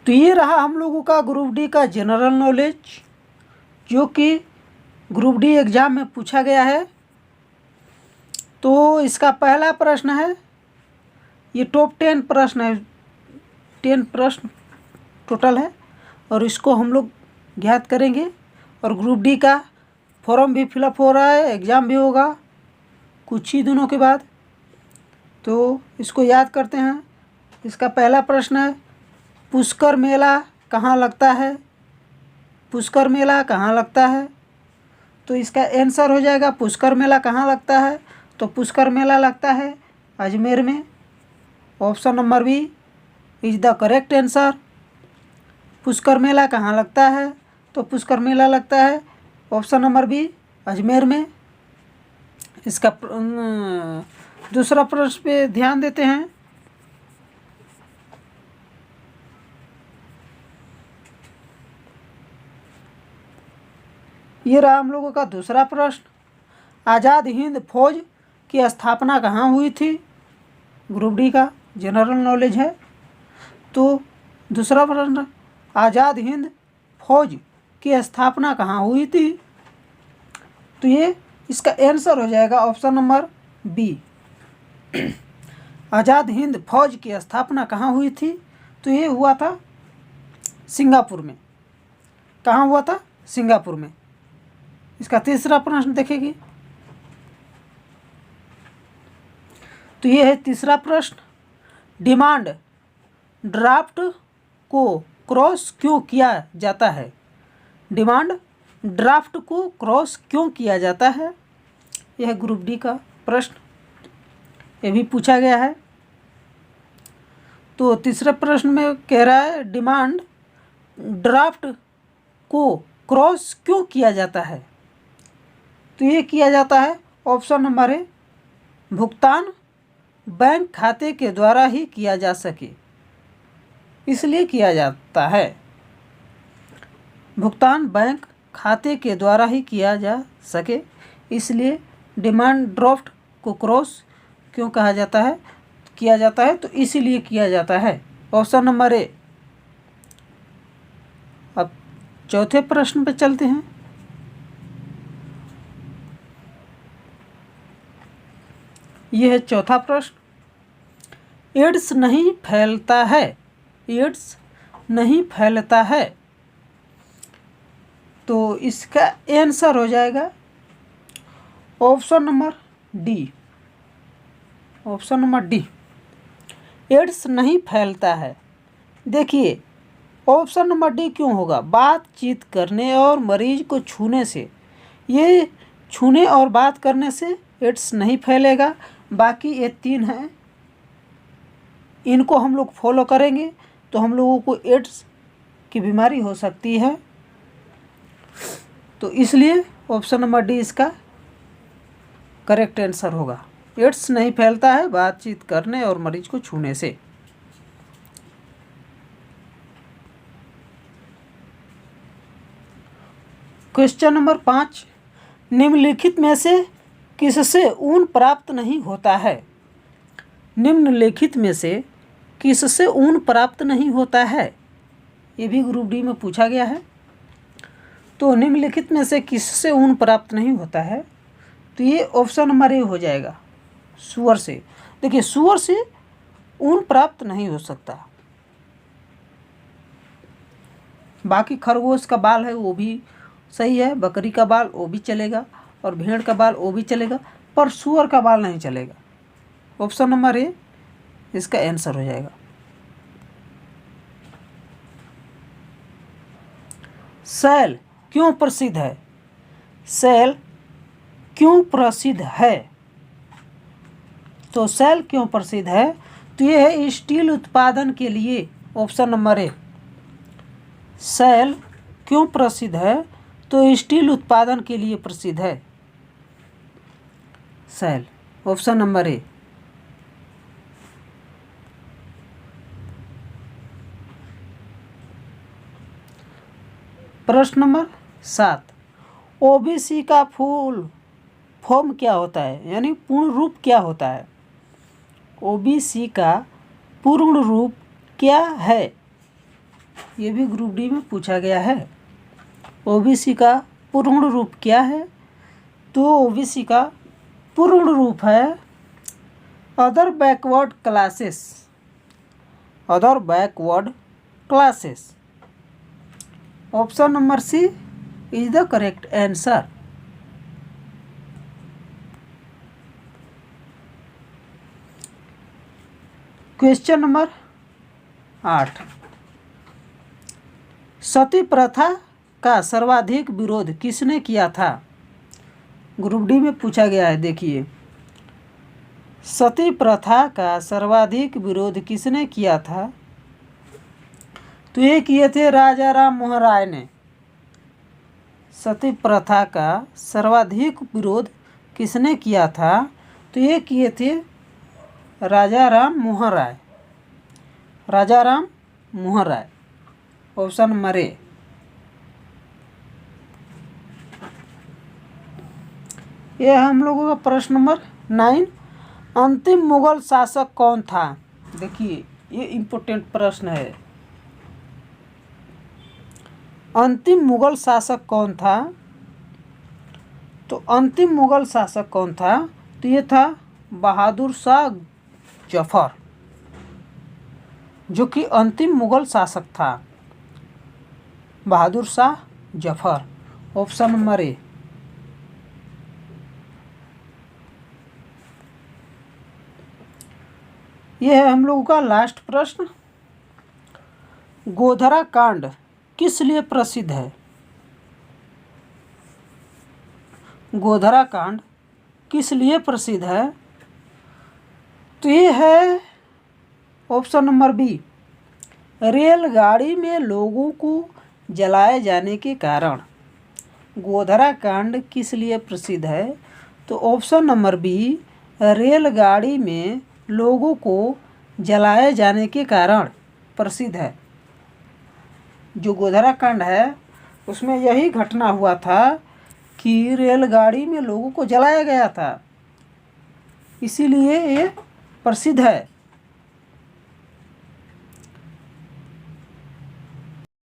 तो ये रहा हम लोगों का ग्रुप डी का जनरल नॉलेज, जो कि ग्रुप डी एग्ज़ाम में पूछा गया है। तो इसका पहला प्रश्न है, ये टॉप 10 प्रश्न है, 10 प्रश्न टोटल है, और इसको हम लोग ज्ञात करेंगे। और ग्रुप डी का फॉर्म भी फिलअप हो रहा है, एग्ज़ाम भी होगा कुछ ही दिनों के बाद। तो इसको याद करते हैं। इसका पहला प्रश्न है, पुष्कर मेला कहाँ लगता है? पुष्कर मेला कहाँ लगता है? तो इसका आंसर हो जाएगा, पुष्कर मेला कहाँ लगता है? तो पुष्कर मेला लगता है अजमेर में। Option number B is the correct answer. Pushkar मेला कहाँ लगता है? तो पुष्कर मेला लगता है ऑप्शन नंबर बी अजमेर में। इसका दूसरा प्रश्न पे ध्यान देते हैं। ये रहा हम लोगों का दूसरा प्रश्न, आज़ाद हिंद फौज की स्थापना कहाँ हुई थी? ग्रुप डी का जनरल नॉलेज है। तो दूसरा प्रश्न, आज़ाद हिंद फौज की स्थापना कहाँ हुई थी? तो ये इसका आंसर हो जाएगा option number B. Azad Hind फौज की स्थापना कहाँ हुई थी? तो ये हुआ था सिंगापुर में। कहाँ हुआ था? सिंगापुर में। इसका तीसरा प्रश्न देखेंगे। तो ये है तीसरा प्रश्न, डिमांड ड्राफ्ट को क्रॉस क्यों किया जाता है? डिमांड ड्राफ्ट को क्रॉस क्यों किया जाता है? यह ग्रुप डी का प्रश्न, ये भी पूछा गया है। तो तीसरे प्रश्न में कह रहा है, डिमांड ड्राफ्ट को क्रॉस क्यों किया जाता है? तो ये किया जाता है ऑप्शन नंबर ए, भुगतान बैंक खाते के द्वारा ही किया जा सके, इसलिए किया जाता है। भुगतान बैंक खाते के द्वारा ही किया जा सके, इसलिए डिमांड ड्राफ्ट को क्रॉस क्यों कहा जाता है, किया जाता है, तो इसीलिए किया जाता है। ऑप्शन नंबर ए। अब चौथे प्रश्न पे चलते हैं। यह है चौथा प्रश्न, एड्स नहीं फैलता है, एड्स नहीं फैलता है। तो इसका आंसर हो जाएगा option number D. Option number D, AIDS नहीं फैलता है। देखिए ऑप्शन नंबर डी क्यों होगा? बातचीत करने और मरीज को छूने से, ये छूने और बात करने से एड्स नहीं फैलेगा। बाकी ये 3 हैं, इनको हम लोग फॉलो करेंगे तो हम लोगों को एड्स की बीमारी हो सकती है। तो इसलिए ऑप्शन नंबर डी इसका करेक्ट आंसर होगा। एड्स नहीं फैलता है बातचीत करने और मरीज को छूने से। क्वेश्चन नंबर 5, निम्नलिखित में से किससे ऊन प्राप्त नहीं होता है? निम्नलिखित में से किससे ऊन प्राप्त नहीं होता है? ये भी ग्रुप डी में पूछा गया है। तो निम्नलिखित में से किससे ऊन प्राप्त नहीं होता है? तो ये ऑप्शन नंबर ए हो जाएगा, सूअर से। देखिए सूअर से ऊन प्राप्त नहीं हो सकता। बाकी खरगोश का बाल है वो भी सही है, बकरी का बाल वो भी चलेगा, और भेड़ का बाल वो भी चलेगा, पर सूअर का बाल नहीं चलेगा। ऑप्शन नंबर ए इसका आंसर हो जाएगा। सैल क्यों प्रसिद्ध है? सैल क्यों प्रसिद्ध है? तो सैल क्यों प्रसिद्ध है? तो यह है स्टील उत्पादन के लिए। ऑप्शन नंबर ए, सैल क्यों प्रसिद्ध है? तो स्टील उत्पादन के लिए प्रसिद्ध है सैल। ऑप्शन नंबर ए। प्रश्न नंबर 7, ओबीसी का फुल फॉर्म क्या होता है, यानी पूर्ण रूप क्या होता है? ओबीसी का पूर्ण रूप क्या है? ये भी ग्रुप डी में पूछा गया है। ओबीसी का पूर्ण रूप क्या है? तो ओबीसी का पूर्ण रूप है other backward classes. Other backward classes. Option number C is the correct answer. Question number 8। सती प्रथा का सर्वाधिक विरोध किसने किया था? ग्रुप डी में पूछा गया है। देखिए, सती प्रथा का सर्वाधिक विरोध किसने किया था? तो ये किए थे राजा राम मोहन राय ने। सती प्रथा का सर्वाधिक विरोध किसने किया था? तो ये किए थे Raja Ram Mohan Roy. Raja Ram Mohan Roy. Option number A. ये हम लोगों का प्रश्न नंबर 9। अंतिम मुगल शासक कौन था? देखिए, ये इम्पोर्टेंट प्रश्न है। अंतिम मुगल शासक कौन था? तो अंतिम मुगल शासक कौन था? तो ये था बहादुर शाह जफर, जो कि अंतिम मुगल शासक था। Bahadur Shah Zafar. Option number A. यह है हम लोगों का लास्ट प्रश्न। गोधरा कांड किस लिए प्रसिद्ध है? गोधरा कांड किस लिए प्रसिद्ध है? तो ये है ऑप्शन नंबर बी। रेलगाड़ी में लोगों को जलाए जाने के कारण। गोधरा कांड किस लिए प्रसिद्ध है? तो ऑप्शन नंबर बी, रेलगाड़ी में लोगों को जलाए जाने के कारण प्रसिद्ध है। जो गोधरा कांड है उसमें यही घटना हुआ था कि रेलगाड़ी में लोगों को जलाया गया था, इसीलिए ये प्रसिद्ध है।